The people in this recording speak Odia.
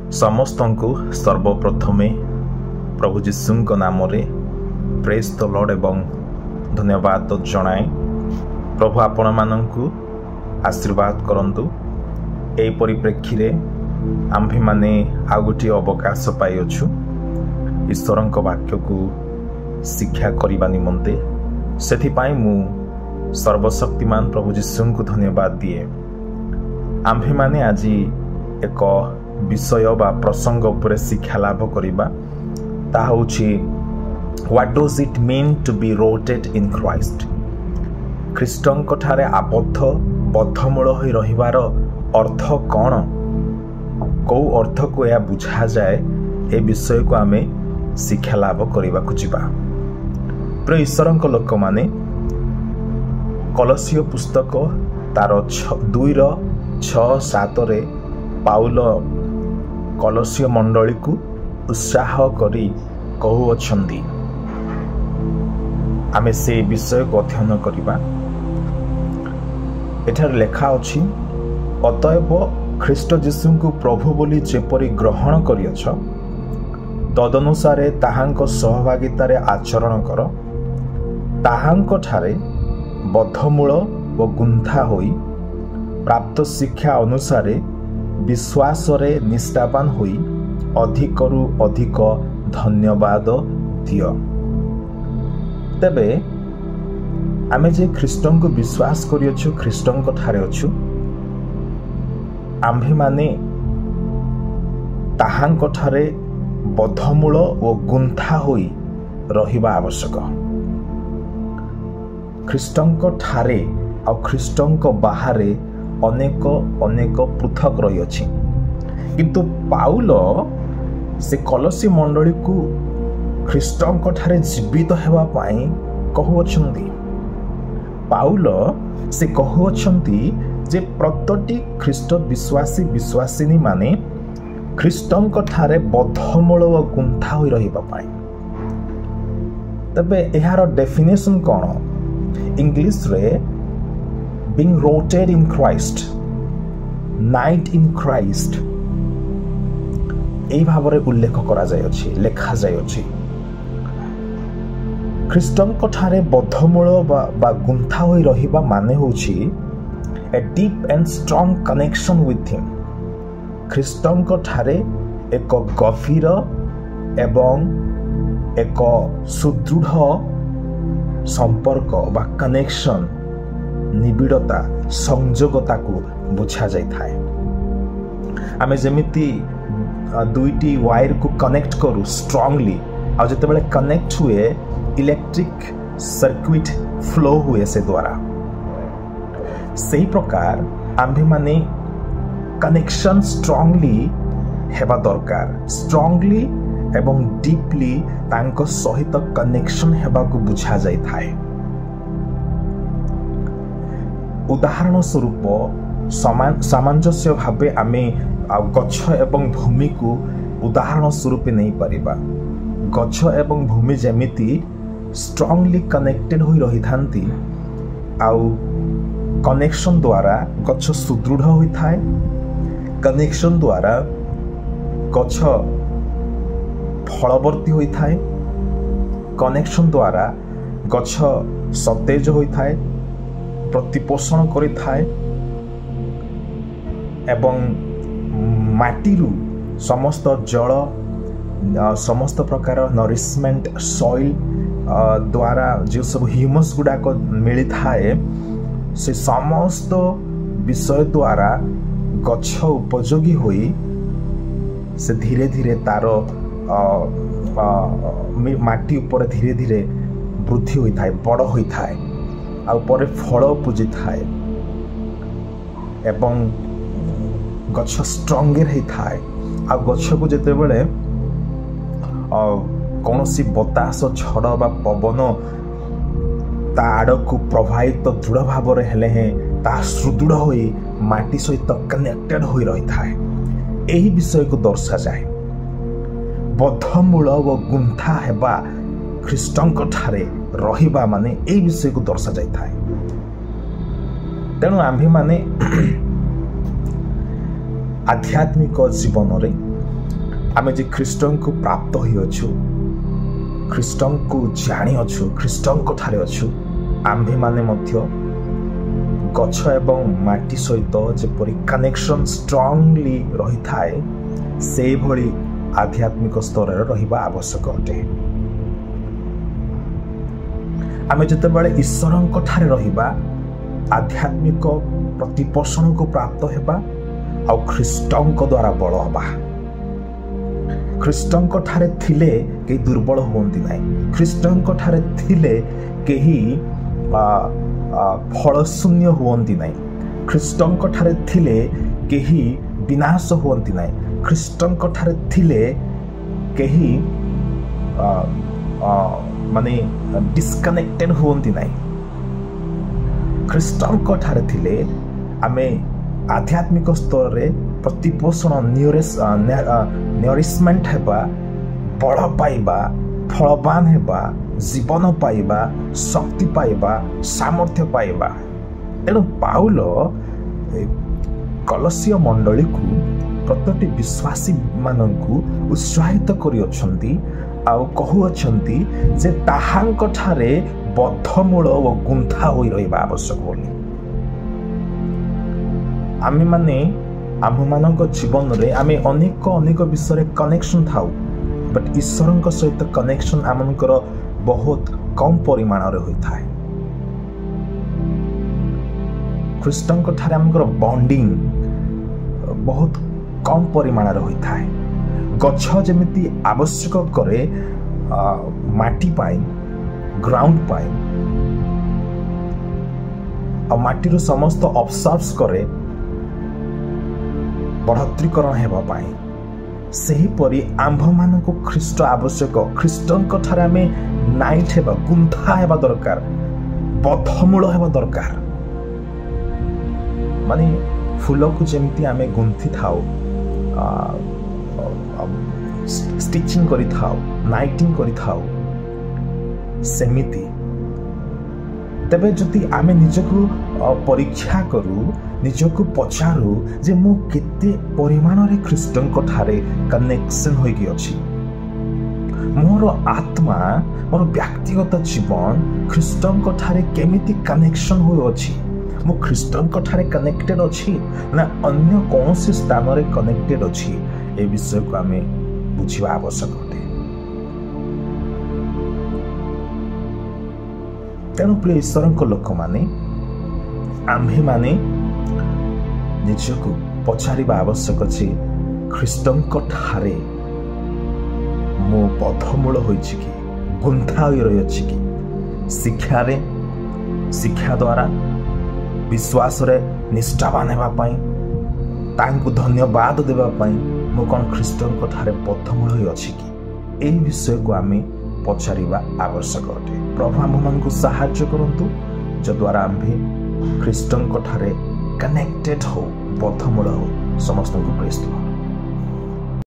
ସମସ୍ତଙ୍କୁ ସର୍ବପ୍ରଥମେ ପ୍ରଭୁ ଯୀଶୁଙ୍କ ନାମରେ ପ୍ରେଜ୍ ଦ ଲର୍ଡ ଏବଂ ଧନ୍ୟବାଦ ଜଣାଏ। ପ୍ରଭୁ ଆପଣମାନଙ୍କୁ ଆଶୀର୍ବାଦ କରନ୍ତୁ। ଏହି ପରିପ୍ରେକ୍ଷୀରେ ଆମ୍ଭେମାନେ ଆଉ ଗୋଟିଏ ଅବକାଶ ପାଇଅଛୁ ଈଶ୍ୱରଙ୍କ ବାକ୍ୟକୁ ଶିକ୍ଷା କରିବା ନିମନ୍ତେ। ସେଥିପାଇଁ ମୁଁ ସର୍ବଶକ୍ତିମାନ ପ୍ରଭୁ ଯୀଶୁଙ୍କୁ ଧନ୍ୟବାଦ ଦିଏ। ଆମ୍ଭେମାନେ ଆଜି ଏକ ବିଷୟ ବା ପ୍ରସଙ୍ଗ ଉପରେ ଶିକ୍ଷା ଲାଭ କରିବା। ତାହା ହେଉଛି what does it mean to be rooted in Christ. ଖ୍ରୀଷ୍ଟଙ୍କ ଠାରେ ଆବଦ୍ଧ ବଦ୍ଧମୂଳ ହୋଇ ରହିବାର ଅର୍ଥ କ'ଣ, କେଉଁ ଅର୍ଥକୁ ଏହା ବୁଝାଯାଏ, ଏ ବିଷୟକୁ ଆମେ ଶିକ୍ଷା ଲାଭ କରିବାକୁ ଯିବା। ପ୍ରିୟ ଈଶ୍ୱରଙ୍କ ଲୋକମାନେ, କଲସୀୟ ପୁସ୍ତକ ତାର 2:6-7 ପାଉଲ କଲସୀୟ ମଣ୍ଡଳୀକୁ ଉତ୍ସାହ କରି କହୁଅଛନ୍ତି। ଆମେ ସେ ବିଷୟକୁ ଅଧ୍ୟୟନ କରିବା। ଏଠାରେ ଲେଖା ଅଛି, ଅତଏବ ଖ୍ରୀଷ୍ଟ ଯୀଶୁଙ୍କୁ ପ୍ରଭୁ ବୋଲି ଯେପରି ଗ୍ରହଣ କରିଅଛ, ତଦନୁସାରେ ତାହାଙ୍କ ସହଭାଗିତାରେ ଆଚରଣ କର। ତାହାଙ୍କଠାରେ ବଦ୍ଧମୂଳ ଓ ଗୁନ୍ଥା ହୋଇ ପ୍ରାପ୍ତ ଶିକ୍ଷା ଅନୁସାରେ ବିଶ୍ୱାସରେ ନିଷ୍ଠାବାନ ହୋଇ ଅଧିକରୁ ଅଧିକ ଧନ୍ୟବାଦ ଦିଅ। ତେବେ ଆମେ ଯେ ଖ୍ରୀଷ୍ଟଙ୍କୁ ବିଶ୍ୱାସ କରିଅଛୁ, ଖ୍ରୀଷ୍ଟଙ୍କ ଠାରେ ଅଛୁ, ଆମ୍ଭେମାନେ ତାହାଙ୍କଠାରେ ବଦ୍ଧମୂଳ ଓ ଗୁନ୍ଥା ହୋଇ ରହିବା ଆବଶ୍ୟକ। ଖ୍ରୀଷ୍ଟଙ୍କ ଠାରେ ଆଉ ଖ୍ରୀଷ୍ଟଙ୍କ ବାହାରେ ଅନେକ ପୃଥକ ରହିଅଛି। କିନ୍ତୁ ପାଉଲ ସେ କଲସୀ ମଣ୍ଡଳୀକୁ ଖ୍ରୀଷ୍ଟଙ୍କ ଠାରେ ଜୀବିତ ହେବା ପାଇଁ କହୁଅଛନ୍ତି। ପାଉଲ ସେ କହୁଅଛନ୍ତି ଯେ ପ୍ରତ୍ୟେକଟି ଖ୍ରୀଷ୍ଟ ବିଶ୍ୱାସିନୀ ମାନେ ଖ୍ରୀଷ୍ଟଙ୍କ ଠାରେ ବଦ୍ଧମୂଳ ଓ ଗୁନ୍ଥା ହୋଇ ରହିବା ପାଇଁ। ତେବେ ଏହାର ଡେଫିନେସନ୍ କ'ଣ? ଇଂଲିଶରେ being rooted in Christ, night in Christ, এই ଭାବରେ ଉଲ୍ଲେଖ କରାଯାଇଅଛି, ଲେଖାଯାଇଅଛି। ଖ୍ରୀଷ୍ଟଙ୍କ ଠାରେ ବଦ୍ଧମୂଳ ବା ଗୁନ୍ଥା ହୋଇ ରହିବା ମାନେ ହେଉଛି a deep and strong connection with him। ଖ୍ରୀଷ୍ଟଙ୍କ ଠାରେ ଏକ ଗଭୀର ଏବଂ ଏକ ସୁଦୃଢ଼ ସମ୍ପର୍କ ବା କନେକ୍ସନ, ନିବିଡ଼ତା, ସଂଯୋଗତାକୁ ବୁଝାଯାଇଥାଏ। ଆମେ ଯେମିତି ଦୁଇଟି ୱାୟାରକୁ କନେକ୍ଟ କରୁ ଷ୍ଟ୍ରଙ୍ଗଲି, ଆଉ ଯେତେବେଳେ କନେକ୍ଟ ହୁଏ ଇଲେକ୍ଟ୍ରିକ୍ ସର୍କିଟ୍ ଫ୍ଲୋ ହୁଏ ସେ ଦ୍ୱାରା। ସେହି ପ୍ରକାର ଆମ୍ଭେମାନେ କନେକ୍ସନ୍ ଷ୍ଟ୍ରଙ୍ଗଲି ହେବା ଦରକାର। ଷ୍ଟ୍ରଙ୍ଗଲି ଏବଂ ଡିପଲି ତାଙ୍କ ସହିତ କନେକ୍ସନ୍ ହେବାକୁ ବୁଝାଯାଇଥାଏ। ଉଦାହରଣ ସ୍ୱରୂପ ସାମଞ୍ଜସ୍ୟ ଭାବେ ଆମେ ଗଛ ଏବଂ ଭୂମିକୁ ଉଦାହରଣ ସ୍ୱରୂପ ନେଇପାରିବା। ଗଛ ଏବଂ ଭୂମି ଯେମିତି ଷ୍ଟ୍ରଙ୍ଗଲି କନେକ୍ଟେଡ୍ ହୋଇ ରହିଥାନ୍ତି, ଆଉ କନେକ୍ସନ୍ ଦ୍ୱାରା ଗଛ ସୁଦୃଢ଼ ହୋଇଥାଏ। କନେକ୍ସନ୍ ଦ୍ୱାରା ଗଛ ଫଳବର୍ତ୍ତୀ ହୋଇଥାଏ। କନେକ୍ସନ୍ ଦ୍ୱାରା ଗଛ ସତେଜ ହୋଇଥାଏ, ପ୍ରତିପୋଷଣ କରିଥାଏ ଏବଂ ମାଟିରୁ ସମସ୍ତ ଜଳ, ସମସ୍ତ ପ୍ରକାର ନରିଶମେଣ୍ଟ, ସଏଲ୍ ଦ୍ୱାରା ଯେଉଁ ସବୁ ହ୍ୟୁମସ୍ ଗୁଡ଼ାକ ମିଳିଥାଏ, ସେ ସମସ୍ତ ବିଷୟ ଦ୍ୱାରା ଗଛ ଉପଯୋଗୀ ହୋଇ ସେ ଧୀରେ ଧୀରେ ତାର ମାଟି ଉପରେ ଧୀରେ ଧୀରେ ବୃଦ୍ଧି ହୋଇଥାଏ, ବଡ଼ ହୋଇଥାଏ, ଆଉ ପରେ ଫଳ ପୂଜିଥାଏ ଏବଂ ଗଛ ଷ୍ଟ୍ରଙ୍ଗର ହେଇଥାଏ। ଆଉ ଗଛକୁ ଯେତେବେଳେ କୌଣସି ବତାସ, ଝଡ଼ ବା ପବନ ତା ଆଡ଼କୁ ପ୍ରବାହିତ ଦୃଢ଼ ଭାବରେ ହେଲେ ହିଁ ତାହା ସୁଦୃଢ଼ ହୋଇ ମାଟି ସହିତ କନେକ୍ଟେଡ୍ ହୋଇ ରହିଥାଏ। ଏହି ବିଷୟକୁ ଦର୍ଶାଯାଏ। ବଦ୍ଧମୂଳ ଓ ଗୁନ୍ଥା ହେବା, ଖ୍ରୀଷ୍ଟଙ୍କ ଠାରେ ରହିବା ମାନେ ଏହି ବିଷୟକୁ ଦର୍ଶାଯାଇଥାଏ। ତେଣୁ ଆମ୍ଭେମାନେ ଆଧ୍ୟାତ୍ମିକ ଜୀବନରେ आमे जे ख्रीष्ट को प्राप्त होइछु, ख्रीष्ट को जानी अच्छु, ख्रीष्ट ठारे अच्छु, आम्भे माने मध्य गछ एवं माटी सहित जेपरि कनेक्शन स्ट्रांगली रही थाए से भली आध्यात्मिक स्तर रे रहिबा आवश्यक अटे। आमे जते बेले ईश्वर ठारे रहिबा आध्यात्मिक प्रतिपोषण को प्राप्त हेबा आ ख्रीष्ट द्वारा बल हबा। ख्रीष्ट ठारे थिले कहीं दुर्बल होती ना, ख्रीष्ट ठारे थिले कहीं फलशून्य होती ना, ख्रीष्ट ठारे थिले कहीं विनाश होती ना, ख्रीष्ट ठारे थिले कहीं माने डिस्कनेक्टेड होती ना। ख्रीष्ट ठारे थिले आमे आध्यात्मिक स्तर रे प्रतिपोषण नरिशमेंट हेबा, बल पाइबा, फलवान हेबा, जीवन पाइबा, शक्ति पाइबा, सामर्थ्य पाइबा। तेणु पाउल कलसीय मंडली को प्रत्येक विश्वासी माननकु उत्साहित करि अछंती आ कहू अछंती जे ताहांक ठारे बद्धमूल व गुंथा होई रहिबा आवश्यक बोली। आमे माने आम मान जीवन रे आमे अनेक अनेक विषय कनेक्शन थाउ, बट ईश्वर सहित कनेक्शन आमनकर बहुत कम परिमाण रे होता है। ख्रीष्ट ठारे आमनकर बॉन्डिंग बहुत कम परिमाण रे होता है। गछ जेमिति आवश्यक करे माटी पाई, ग्राउंड पाई, और माटी रो समस्त ऑब्जर्व्स करे बढ़ोत्तरीकरण हेबा पाई, सही परी आंभ मान को ख्रीष्ट आवश्यक। ख्रीष्ट ठारे आमे नाइट हेबा, गुंथा हेबा दरकार, बद्धमूल हेबा दरकार। माने फूल को जेमिति आमे गुंथि थाउ, स्टिचिंग करि थाउ, नाइटिंग करि थाउ, सेमिति तेबे जदि आमे निजको परीक्षा करू, निजको पचारू जे मु केते परिमाण रे ख्रीष्ट ठारे कनेक्शन होई कि अछि, मोर आत्मा, मोर व्यक्तिगत जीवन ख्रीष्ट ठारे केमिति कनेक्शन होई अछि, मु ख्रीष्ट ठारे कनेक्टेड अछि ना अन्य कोनोसी स्थान रे कनेक्टेड अछि, ए विषय को आमे बुझिबा आवश्यक अटे। तेणु प्रिय ईश्वर लोक माने आम्भे माने निजको पचारिबा आवश्यक अछि, ख्रीष्ट ठारे मो बद्धमूल होइछि कि, गुंथा होई रहि अछि कि, शिक्षा द्वारा विश्वास रे निष्ठावान हेबा पई, तांको धन्यवाद देबा पई मो कोन ख्रीष्ट ठारे बद्धमूल होई अछि कि, एई विषय को आमे पचारिबा आवश्यक अटे। प्रभु आमମାନଙ୍କୁ साहाय्य करंतु जद्वारा आम्भे ख्रीष्ट ठारे कनेक्टेड हो, बद्धमूल हो। समस्त को प्रेज।